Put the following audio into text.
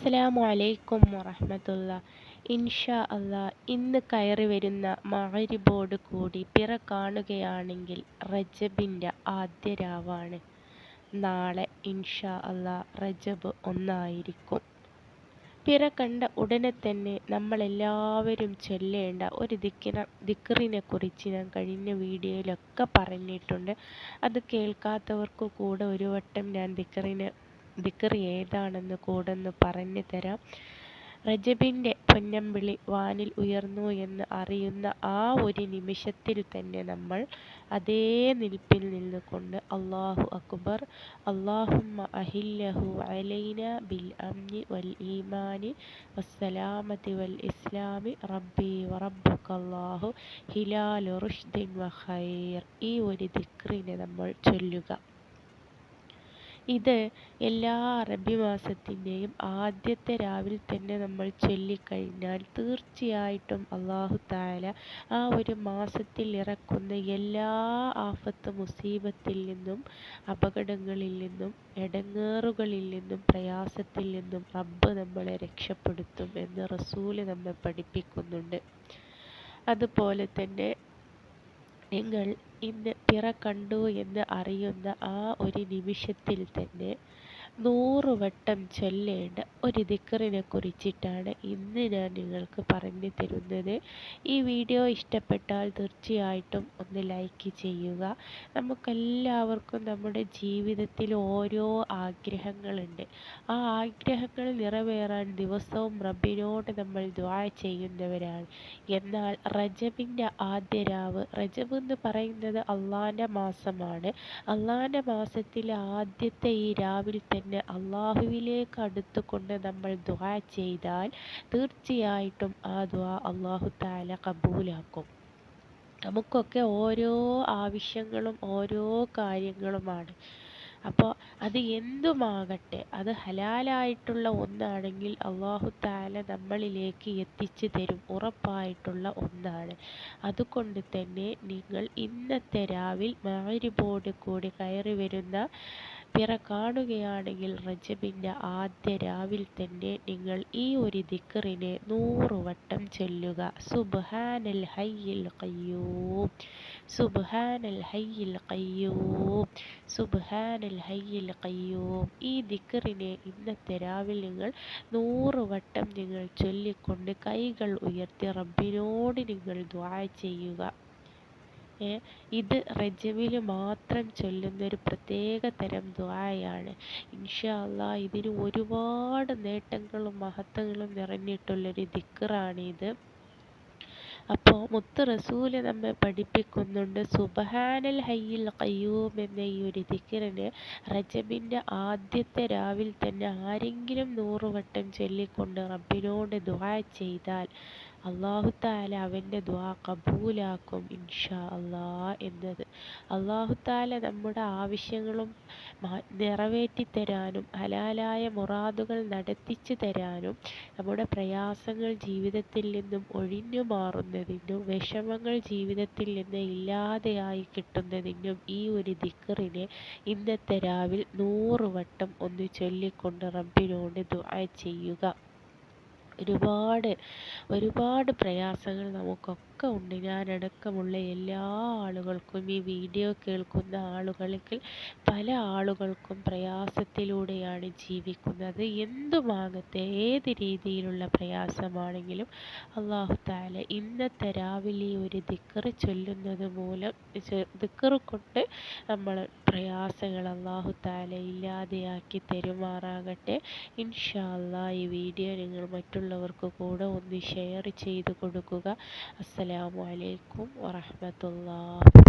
അസ്സലാമു അലൈക്കും വറഹ്മത്തുള്ളാ. ഇൻഷാ അല്ലാ ഇന്ന് കയറി വരുന്ന മഗ്‌രിബോട് കൂടി പിറ കാണുകയാണെങ്കിൽ റജബിൻ്റെ ആദ്യ രാവാണ്. നാളെ ഇൻഷാ അല്ലാ റജബ് 1 പിറ കണ്ട ഉടനെ തന്നെ നമ്മളെല്ലാവരും ചൊല്ലേണ്ട ഒരു ദിക്റിനെ കുറിച്ച് ഞാൻ കഴിഞ്ഞ വീഡിയോയിലൊക്കെ പറഞ്ഞിട്ടുണ്ട്. അത് കേൾക്കാത്തവർക്ക് കൂടെ ഒരു വട്ടം ഞാൻ ദിക്ർ ഏതാണെന്ന് കൂടെ ഒന്ന് പറഞ്ഞു തരാം. റജബിൻ്റെ പൊന്നമ്പിളി വാനിൽ ഉയർന്നു എന്ന് അറിയുന്ന ആ ഒരു നിമിഷത്തിൽ തന്നെ നമ്മൾ അതേ നിൽപ്പിൽ നിന്നുകൊണ്ട് അല്ലാഹു അക്ബർ, അല്ലാഹുമ്മ അഹില്ലഹു അലൈന ബിൽ അംനി വൽ ഈമാനി വസ്സലാമതി വൽ ഇസ്ലാമി റബ്ബി വറബ്ബുകല്ലാഹു ഹിലാലു റുഷ്ദിൻ വ ഖൈർ, ഈ ഒരു ദിക്റിനെ നമ്മൾ ചൊല്ലുക. ഇത് എല്ലാ അറബി മാസത്തിൻ്റെയും ആദ്യത്തെ രാവിൽ തന്നെ നമ്മൾ ചൊല്ലിക്കഴിഞ്ഞാൽ തീർച്ചയായിട്ടും അല്ലാഹു തആല ആ ഒരു മാസത്തിൽ ഇറക്കുന്ന എല്ലാ ആഫത്ത് മുസീബത്തിൽ നിന്നും, അപകടങ്ങളിൽ നിന്നും, എടങ്ങേറുകളിൽ നിന്നും, പ്രയാസത്തിൽ നിന്നും റബ്ബ് നമ്മളെ രക്ഷപ്പെടുത്തും എന്ന് റസൂല് നമ്മെ പഠിപ്പിക്കുന്നുണ്ട്. അതുപോലെ തന്നെ നിങ്ങൾ ഇന്ന് പിറ കണ്ടു എന്ന് അറിയുന്ന ആ ഒരു നിമിഷത്തിൽ തന്നെ 100 വട്ടം ചൊല്ലേണ്ട ഒരു ദിക്റിനെ കുറിച്ചിട്ടാണ് ഇന്ന് ഞാൻ നിങ്ങൾക്ക് പറഞ്ഞു തരുന്നത്. ഈ വീഡിയോ ഇഷ്ടപ്പെട്ടാൽ തീർച്ചയായിട്ടും ഒന്ന് ലൈക്ക് ചെയ്യുക. നമുക്കെല്ലാവർക്കും നമ്മുടെ ജീവിതത്തിൽ ഓരോ ആഗ്രഹങ്ങളുണ്ട്. ആ ആഗ്രഹങ്ങൾ നിറവേറാൻ ദിവസവും റബ്ബിനോട് നമ്മൾ ദുആ ചെയ്യുന്നവരാണ്. എന്നാൽ റജബിൻ്റെ ആദ്യ രാവ്, റജബ് എന്ന് പറയുന്നത് അള്ളാൻ്റെ മാസമാണ്. അള്ളാൻ്റെ മാസത്തിലെ ആദ്യത്തെ ഈ രാവിൽ തന്നെ അള്ളാഹുവിലേക്ക് അടുത്തുകൊണ്ട് നമ്മൾ ദുആ ചെയ്താൽ തീർച്ചയായിട്ടും ആ ദുആ അല്ലാഹു തആല കബൂലാക്കും. നമുക്കൊക്കെ ഓരോ ആവശ്യങ്ങളും ഓരോ കാര്യങ്ങളുമാണ്. അപ്പോൾ അത് എന്തുമാകട്ടെ, അത് ഹലാലായിട്ടുള്ള ഒന്നാണെങ്കിൽ അല്ലാഹു തആല നമ്മളിലേക്ക് എത്തിച്ചു തരും, ഉറപ്പായിട്ടുള്ള ഒന്നാണ്. അതുകൊണ്ട് തന്നെ നിങ്ങൾ ഇന്നത്തെ രാവിൽ മഗ്‌രിബോട് കൂടി കയറി വരുന്ന പിറ കാണുകയാണെങ്കിൽ റജബിൻ്റെ ആദ്യ രാവിൽ തന്നെ നിങ്ങൾ ഈ ഒരു ദിക്റിനെ 100 വട്ടം ചൊല്ലുക. സുബ്ഹാനൽ ഹയ്യിൽ ഖയ്യൂം, സുബ്ഹാനൽ ഹയ്യിൽ ഖയ്യൂം, സുബ്ഹാനൽ ഹയ്യിൽ ഖയ്യൂം. ഈ ദിക്റിനെ ഇന്നത്തെ രാവിൽ നിങ്ങൾ 100 വട്ടം നിങ്ങൾ ചൊല്ലിക്കൊണ്ട് കൈകൾ ഉയർത്തി റബ്ബിനോട് നിങ്ങൾ ദുആ ചെയ്യുക. ഇത് റജബിൽ മാത്രം ചൊല്ലുന്നൊരു പ്രത്യേക തരം ദുആയാണ്. ഇൻഷാ അല്ലാ ഇതിന് ഒരുപാട് നേട്ടങ്ങളും മഹത്വങ്ങളും നിറഞ്ഞിട്ടുള്ളൊരു ദിക്റാണിത്. അപ്പോൾ മുത്ത് റസൂല് നമ്മെ പഠിപ്പിക്കുന്നുണ്ട്, സുബ്ഹാനൽ ഹയ്യിൽ ഖയ്യൂം എന്ന ഈ ഒരു ദിക്റിന് റജബിൻ്റെ ആദ്യത്തെ രാവിൽ തന്നെ ആരെങ്കിലും 100 വട്ടം ചൊല്ലിക്കൊണ്ട് റബ്ബിനോട് ദുആ ചെയ്താൽ അല്ലാഹു തആല അവൻ്റെ ദുആ കബൂലാക്കും ഇൻഷാ അല്ലാ എന്നത്. അല്ലാഹു തആല നമ്മുടെ ആവശ്യങ്ങളും നിറവേറ്റി തരാനും ഹലാലായ മുറാദുകൾ നടത്തിച്ചു തരാനും നമ്മുടെ പ്രയാസങ്ങൾ ജീവിതത്തിൽ നിന്നും ഒഴിഞ്ഞു മാറുന്നതിനും വിഷമങ്ങൾ ജീവിതത്തിൽ നിന്ന് ഇല്ലാതെയായി കിട്ടുന്നതിനും ഈ ഒരു ദിക്റിനെ ഇന്നത്തെ രാവിൽ 100 വട്ടം ഒന്ന് ചൊല്ലിക്കൊണ്ട് റബ്ബിനോട് ദുആ ചെയ്യുക. ഒരുപാട് പ്രയാസങ്ങൾ നമുക്കൊക്കെ ഉണ്ട്. ഞാനടക്കമുള്ള എല്ലാ ആളുകൾക്കും, ഈ വീഡിയോ കേൾക്കുന്ന ആളുകൾക്ക് പല ആളുകൾക്കും പ്രയാസത്തിലൂടെയാണ് ജീവിക്കുന്നത്. എന്തുമാകട്ടെ, ഏത് രീതിയിലുള്ള പ്രയാസമാണെങ്കിലും അല്ലാഹു തആല ഇന്നത്തെ രാവിലെ ഒരു ദിക്ർ ചൊല്ലുന്നത് മൂലം, ദിക്ർ കൊണ്ട് നമ്മൾ പ്രയാസങ്ങൾ അല്ലാഹു തആല ഇല്ലാതെയാക്കി തരുമാറാകട്ടെ. ഇൻഷാ അല്ലാ ഈ വീഡിയോ നിങ്ങൾ മറ്റുള്ളവർക്ക് കൂടെ ഒന്ന് ഷെയർ ചെയ്ത് കൊടുക്കുക. അസ്സലാമു അലൈക്കും വറഹ്മത്തുള്ളാഹി.